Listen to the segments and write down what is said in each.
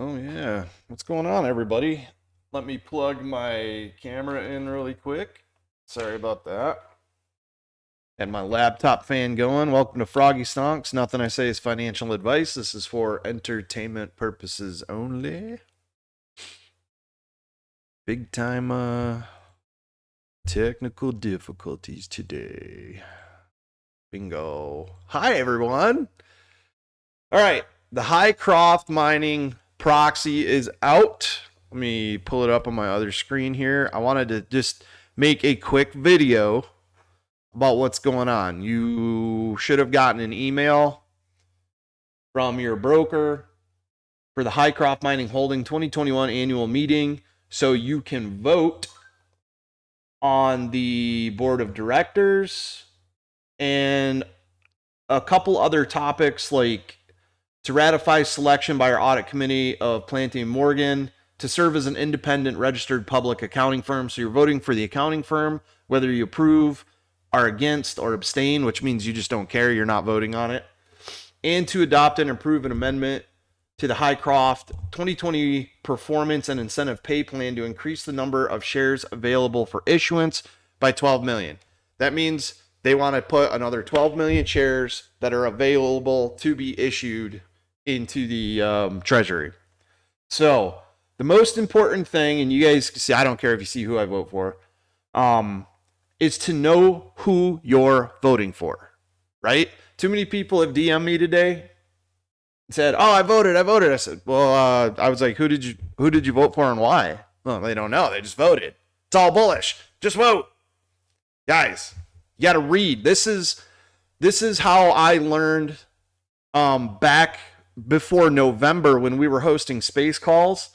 Oh yeah, what's going on, everybody? Let me plug my camera in really quick. Sorry about that. Had my laptop fan going. Welcome to Froggy Stonks. Nothing I say is financial advice. This is for entertainment purposes only. Big time technical difficulties today. Bingo. Hi everyone. All right, the Hycroft mining proxy is out. Let me pull it up on my other screen here. I wanted to just make a quick video about what's going on. You should have gotten an email from your broker for the Hycroft Mining Holding 2021 annual meeting so you can vote on the board of directors and a couple other topics like to ratify selection by our audit committee of Planting Morgan to serve as an independent registered public accounting firm. So you're voting for the accounting firm, whether you approve, are against, or abstain, which means you just don't care, you're not voting on it. And to adopt and approve an amendment to the Hycroft 2020 Performance and Incentive Pay Plan to increase the number of shares available for issuance by 12 million. That means they want to put another 12 million shares that are available to be issued into the treasury. So the most important thing, and you guys see, I don't care if you see who I vote for, is to know who you're voting for, right? Too many people have DM'd me today and said, "Oh, I voted." I said, "Well, I was like, who did you vote for and why?" Well, they don't know. They just voted. It's all bullish. Just vote, guys. You got to read. This is how I learned back before November when we were hosting space calls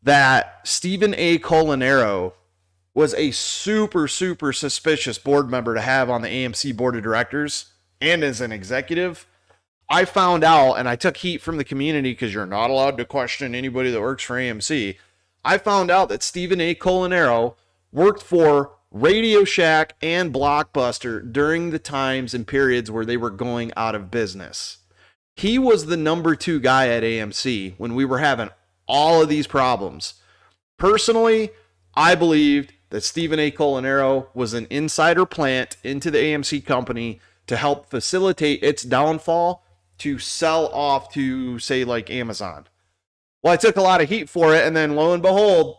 that Stephen A. Colanero was a super suspicious board member to have on the AMC board of directors and as an executive. I found out, and I took heat from the community because you're not allowed to question anybody that works for AMC. I found out that Stephen A. Colanero worked for Radio Shack and Blockbuster during the times and periods where they were going out of business. He was the number 2 guy at AMC when we were having all of these problems. Personally, I believed that Stephen A. Colanero was an insider plant into the AMC company to help facilitate its downfall to sell off to, say, like Amazon. Well, I took a lot of heat for it, and then lo and behold,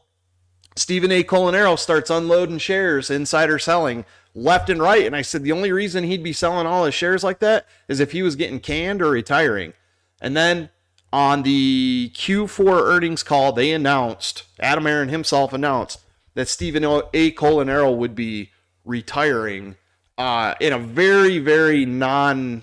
Stephen A. Colanero starts unloading shares, insider selling left and right. And I said the only reason he'd be selling all his shares like that is if he was getting canned or retiring. And then on the Q4 earnings call, they announced, Adam Aaron himself announced, that Stephen A. Colanero would be retiring in a very non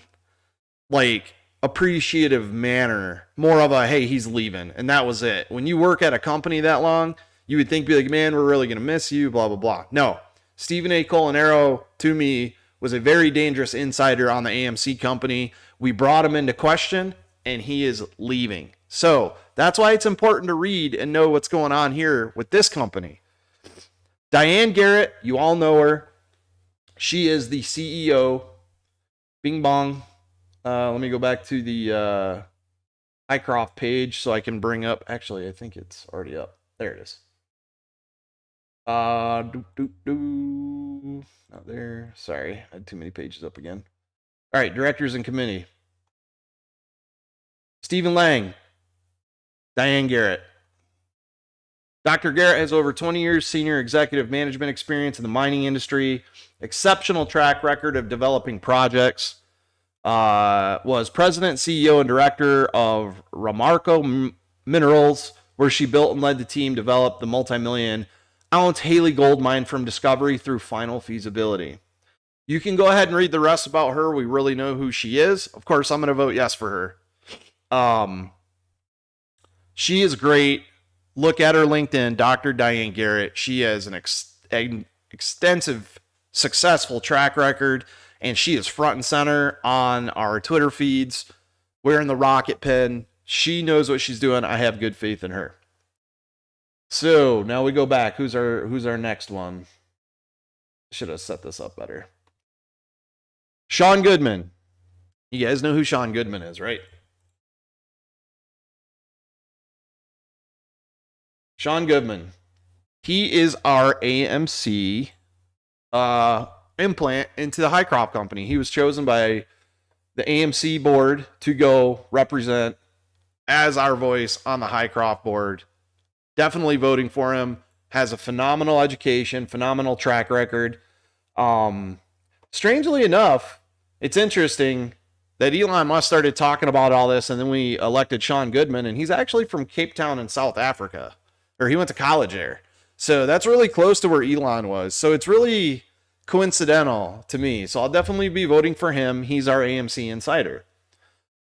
appreciative manner. More of a, hey, he's leaving. And that was it. When you work at a company that long, you would think, be like, man, we're really going to miss you, blah, blah, blah. No, Stephen A. Colanero, to me, was a very dangerous insider on the AMC company. We brought him into question, and he is leaving. So that's why it's important to read and know what's going on here with this company. Diane Garrett, you all know her. She is the CEO. Bing bong. Let me go back to the Hycroft page so I can bring up. Actually, I think it's already up. There it is. Not there. Sorry, I had too many pages up again. All right, directors and committee. Stephen Lang, Diane Garrett. Dr. Garrett has over 20 years senior executive management experience in the mining industry, exceptional track record of developing projects, was president, CEO, and director of Ramarco Minerals, where she built and led the team develop the multi-million ounce Haley gold mine from discovery through final feasibility. You can go ahead and read the rest about her. We really know who she is. Of course, I'm going to vote yes for her. She is great. Look at her LinkedIn, Dr. Diane Garrett. She has an extensive, successful track record, and she is front and center on our Twitter feeds, wearing the rocket pen. She knows what she's doing. I have good faith in her. So now we go back. Who's our next one? Should have set this up better. Sean Goodman. You guys know who Sean Goodman is, right? Sean Goodman. He is our AMC implant into the Hycroft company. He was chosen by the AMC board to go represent as our voice on the Hycroft board. Definitely voting for him. Has a phenomenal education, phenomenal track record. Strangely enough, it's interesting that Elon Musk started talking about all this, and then we elected Sean Goodman, and he's actually from Cape Town in South Africa, or he went to college there. So that's really close to where Elon was. So it's really coincidental to me. So I'll definitely be voting for him. He's our AMC insider.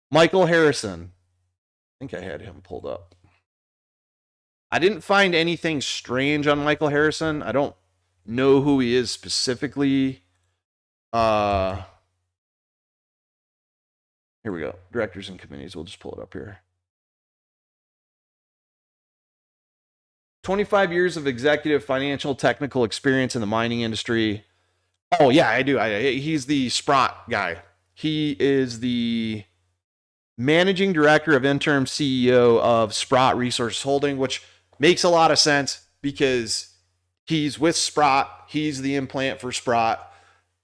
Michael Harrison. I think I had him pulled up. I didn't find anything strange on Michael Harrison. I don't know who he is specifically. Here we go. Directors and committees. We'll just pull it up here. 25 years of executive, financial, technical experience in the mining industry. Oh, yeah, I do. He's the Sprott guy. He is the managing director of interim CEO of Sprott Resources Holding, which makes a lot of sense because he's with Sprott. He's the implant for Sprott.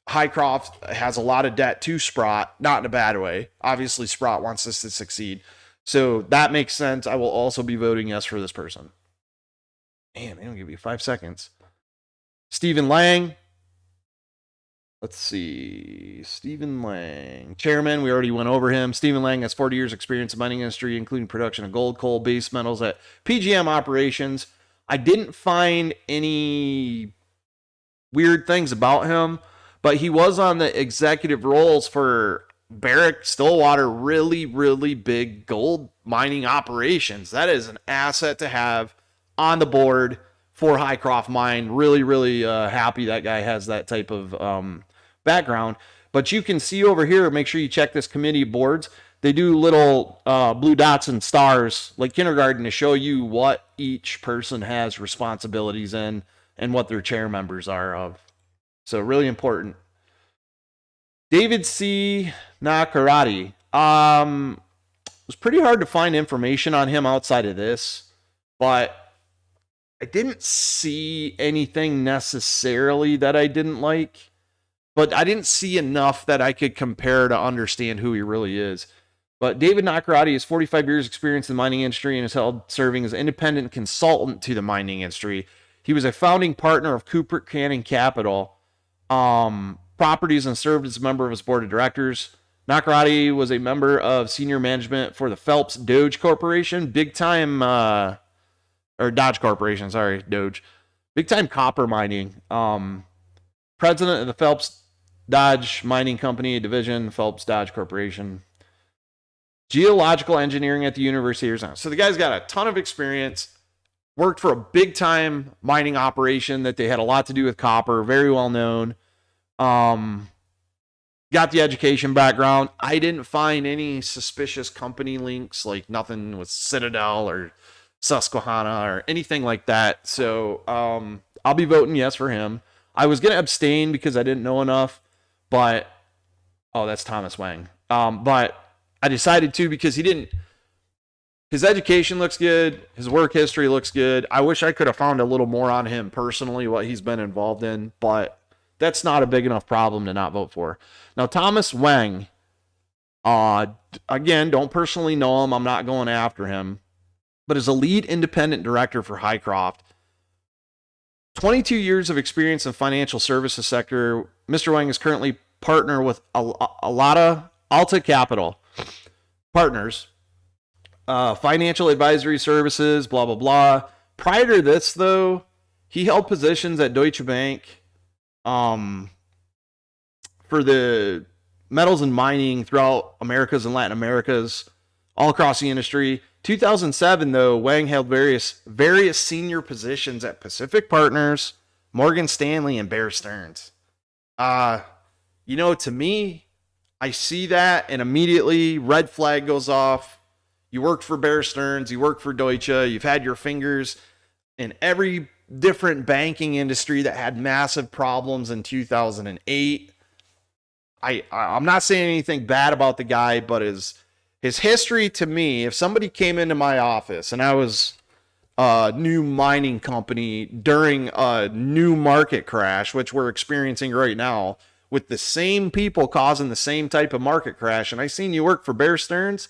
Hycroft has a lot of debt to Sprott, not in a bad way. Obviously, Sprott wants us to succeed. So that makes sense. I will also be voting yes for this person. Man, they don't give you 5 seconds. Stephen Lang. Let's see. Stephen Lang. Chairman, we already went over him. Stephen Lang has 40 years experience in the mining industry, including production of gold, coal, base metals at PGM operations. I didn't find any weird things about him, but he was on the executive roles for Barrick Stillwater, really, really big gold mining operations. That is an asset to have on the board for Hycroft Mine. Really, really happy that guy has that type of background. But you can see over here, make sure you check this committee boards. They do little blue dots and stars like kindergarten to show you what each person has responsibilities in and what their chair members are of. So really important. David C Nakarati. It was pretty hard to find information on him outside of this, but I didn't see anything necessarily that I didn't like, but I didn't see enough that I could compare to understand who he really is. But David Nakarati has 45 years experience in the mining industry and has held serving as an independent consultant to the mining industry. He was a founding partner of Cooper Canning Capital Properties and served as a member of his board of directors. Nakarati was a member of senior management for the Phelps Dodge Corporation, big time, or Dodge Corporation, sorry, Dodge, big time copper mining. President of the Phelps Dodge Mining Company division, Phelps Dodge Corporation. Geological engineering at the University of Arizona. So the guy's got a ton of experience, worked for a big time mining operation that they had a lot to do with copper, very well known. Got the education background. I didn't find any suspicious company links, like nothing with Citadel or Susquehanna or anything like that. So I'll be voting yes for him. I was going to abstain because I didn't know enough, but that's Thomas Wang. But I decided to because his education looks good. His work history looks good. I wish I could have found a little more on him personally, what he's been involved in, but that's not a big enough problem to not vote for. Now, Thomas Wang, again, don't personally know him. I'm not going after him, but as a lead independent director for Hycroft, 22 years of experience in the financial services sector. Mr. Wang is currently partner with Alta Capital Partners, financial advisory services, blah, blah, blah. Prior to this, though, he held positions at Deutsche Bank, for the metals and mining throughout Americas and Latin Americas, all across the industry. 2007, though, Wang held various senior positions at Pacific Partners, Morgan Stanley, and Bear Stearns. To me, I see that and immediately red flag goes off. You worked for Bear Stearns, you worked for Deutsche, you've had your fingers in every different banking industry that had massive problems in 2008. I'm not saying anything bad about the guy, but his history to me, if somebody came into my office and I was a new mining company during a new market crash, which we're experiencing right now, with the same people causing the same type of market crash, and I seen you work for Bear Stearns,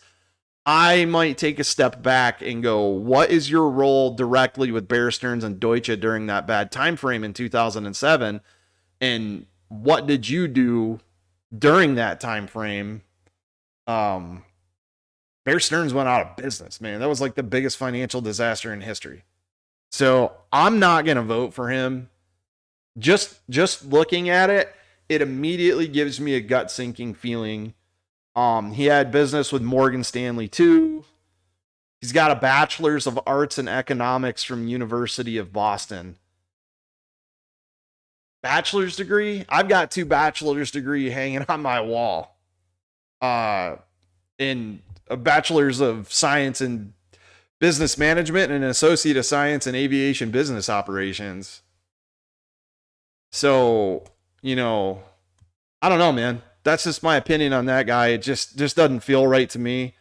I might take a step back and go, what is your role directly with Bear Stearns and Deutsche during that bad time frame in 2007? And what did you do during that time frame? Bear Stearns went out of business, man. That was like the biggest financial disaster in history. So I'm not going to vote for him. Just looking at it, it immediately gives me a gut sinking feeling. He had business with Morgan Stanley too. He's got a bachelor's of arts and economics from University of Boston. Bachelor's degree? I've got 2 bachelor's degree hanging on my wall. In a bachelor's of science in business management and an associate of science in aviation business operations. So, you know, I don't know, man. That's just my opinion on that guy. It just doesn't feel right to me.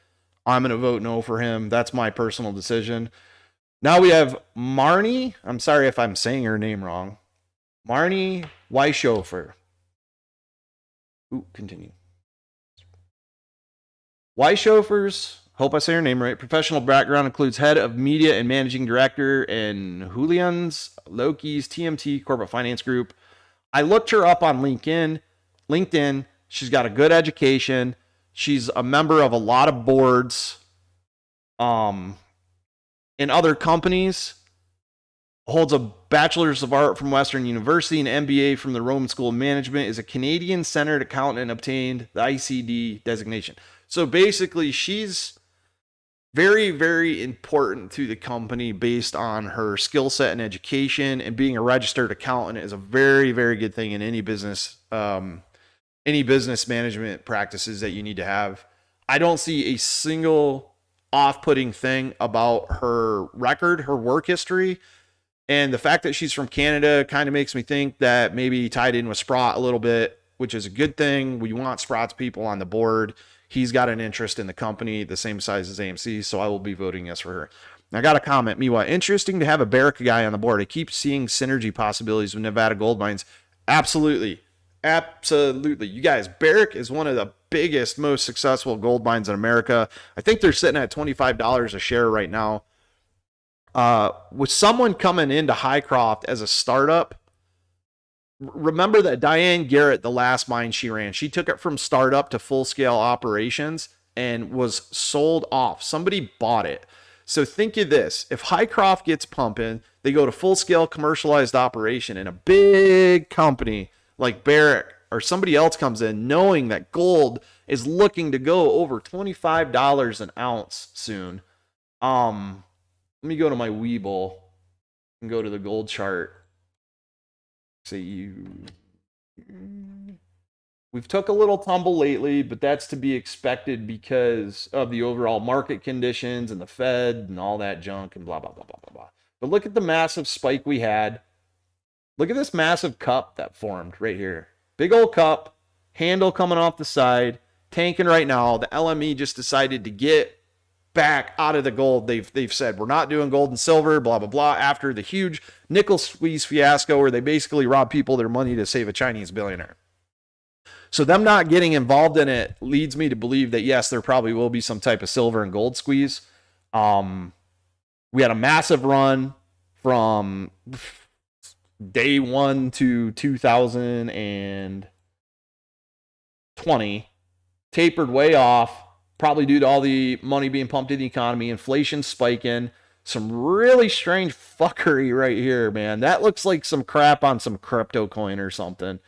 I'm going to vote no for him. That's my personal decision. Now we have Marnie. I'm sorry if I'm saying her name wrong. Marnie Weishofer. Ooh, continue. Weishofer's, hope I say her name right, professional background includes head of media and managing director in Julian's Loki's TMT Corporate Finance Group. I looked her up on LinkedIn. She's got a good education. She's a member of a lot of boards in other companies. Holds a bachelor's of art from Western University and MBA from the Roman School of Management. Is a Canadian-centered accountant and obtained the ICD designation. So basically, she's very, very important to the company based on her skill set and education, and being a registered accountant is a very, very good thing in any business management practices that you need to have. I don't see a single off-putting thing about her record, her work history, and the fact that she's from Canada kind of makes me think that maybe tied in with Sprott a little bit, which is a good thing. We want Sprott's people on the board. He's got an interest in the company, the same size as AMC, so I will be voting yes for her. I got a comment. Miwa, interesting to have a Barrick guy on the board. I keep seeing synergy possibilities with Nevada gold mines. Absolutely. Absolutely. You guys, Barrick is one of the biggest, most successful gold mines in America. I think they're sitting at $25 a share right now. With someone coming into Hycroft as a startup, remember that Diane Garrett, the last mine she ran, she took it from startup to full-scale operations and was sold off. Somebody bought it. So think of this. If Hycroft gets pumping, they go to full-scale commercialized operation, and a big company like Barrick or somebody else comes in knowing that gold is looking to go over $25 an ounce soon. Let me go to my Webull and go to the gold chart. We've took a little tumble lately, but that's to be expected because of the overall market conditions and the Fed and all that junk and blah, blah, blah, blah, blah, blah. But look at the massive spike we had. Look at this massive cup that formed right here. Big old cup, handle coming off the side, tanking right now. The LME just decided to get back out of the gold. They've said we're not doing gold and silver, blah, blah, blah, after the huge nickel squeeze fiasco where they basically rob people their money to save a Chinese billionaire. So them not getting involved in it leads me to believe that, yes, there probably will be some type of silver and gold squeeze. We had a massive run from day 1 to 2020, tapered way off, probably due to all the money being pumped in the economy, inflation spiking, some really strange fuckery right here, man. That looks like some crap on some crypto coin or something.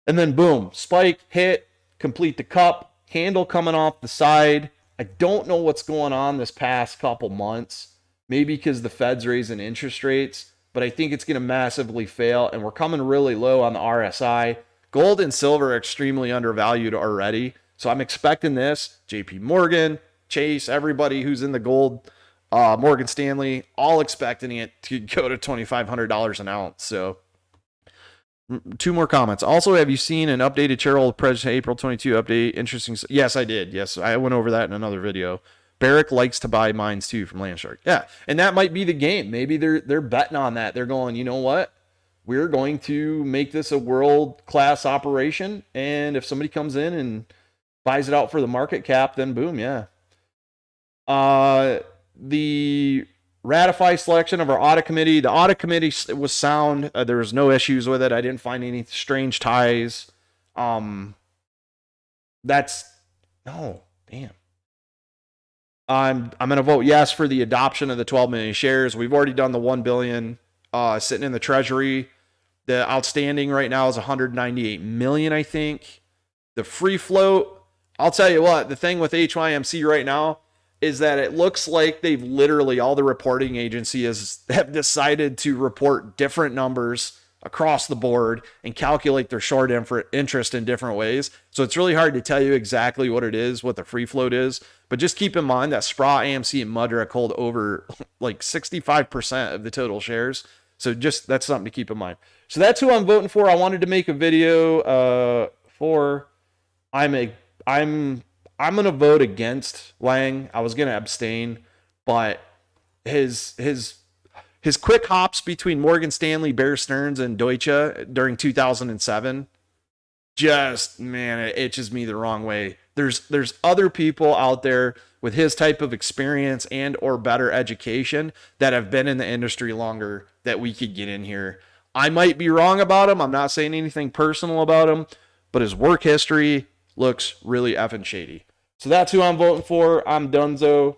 And then boom, spike, hit, complete the cup, handle coming off the side. I don't know what's going on this past couple months. Maybe because the Fed's raising interest rates, but I think it's going to massively fail, and we're coming really low on the RSI. Gold and silver are extremely undervalued already, so I'm expecting this. JP Morgan, Chase, everybody who's in the gold, Morgan Stanley, all expecting it to go to $2,500 an ounce. So 2 more comments. Also, have you seen an updated shareholder presentation April 22 update? Interesting. Yes, I did. Yes, I went over that in another video. Barrick likes to buy mines too from Landshark. Yeah, and that might be the game. Maybe they're betting on that. They're going, you know what? We're going to make this a world-class operation, and if somebody comes in and buys it out for the market cap, then boom, yeah. The ratify selection of our audit committee. The audit committee was sound. There was no issues with it. I didn't find any strange ties. That's no, damn. I'm going to vote yes for the adoption of the 12 million shares. We've already done the 1 billion sitting in the treasury. The outstanding right now is 198 million, I think. The free float, I'll tell you what, the thing with HYMC right now is that it looks like they've literally, all the reporting agencies have decided to report different numbers across the board and calculate their short interest in different ways. So it's really hard to tell you exactly what it is, what the free float is. But just keep in mind that Sprott, AMC, and Mudrick hold over like 65% of the total shares. So just that's something to keep in mind. So that's who I'm voting for. I wanted to make a video for. I'm going to vote against Wang. I was going to abstain, but his quick hops between Morgan Stanley, Bear Stearns, and Deutsche during 2007, just, man, it itches me the wrong way. There's other people out there with his type of experience and or better education that have been in the industry longer that we could get in here. I might be wrong about him. I'm not saying anything personal about him, but his work history looks really effing shady. So that's who I'm voting for. I'm Dunzo.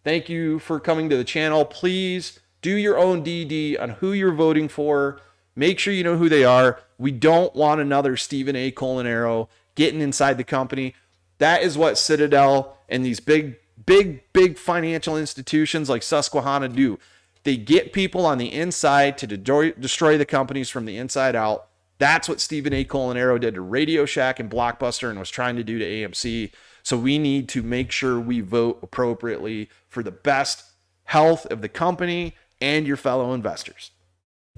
Thank you for coming to the channel. Please do your own DD on who you're voting for. Make sure you know who they are. We don't want another Stephen A. Colanero getting inside the company. That is what Citadel and these big financial institutions like Susquehanna do. They get people on the inside to destroy the companies from the inside out. That's what Stephen A. Colanero did to Radio Shack and Blockbuster and was trying to do to AMC. So we need to make sure we vote appropriately for the best health of the company and your fellow investors.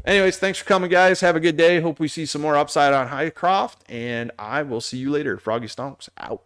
Anyways, thanks for coming, guys. Have a good day. Hope we see some more upside on Hycroft, and I will see you later. Froggy Stonks out.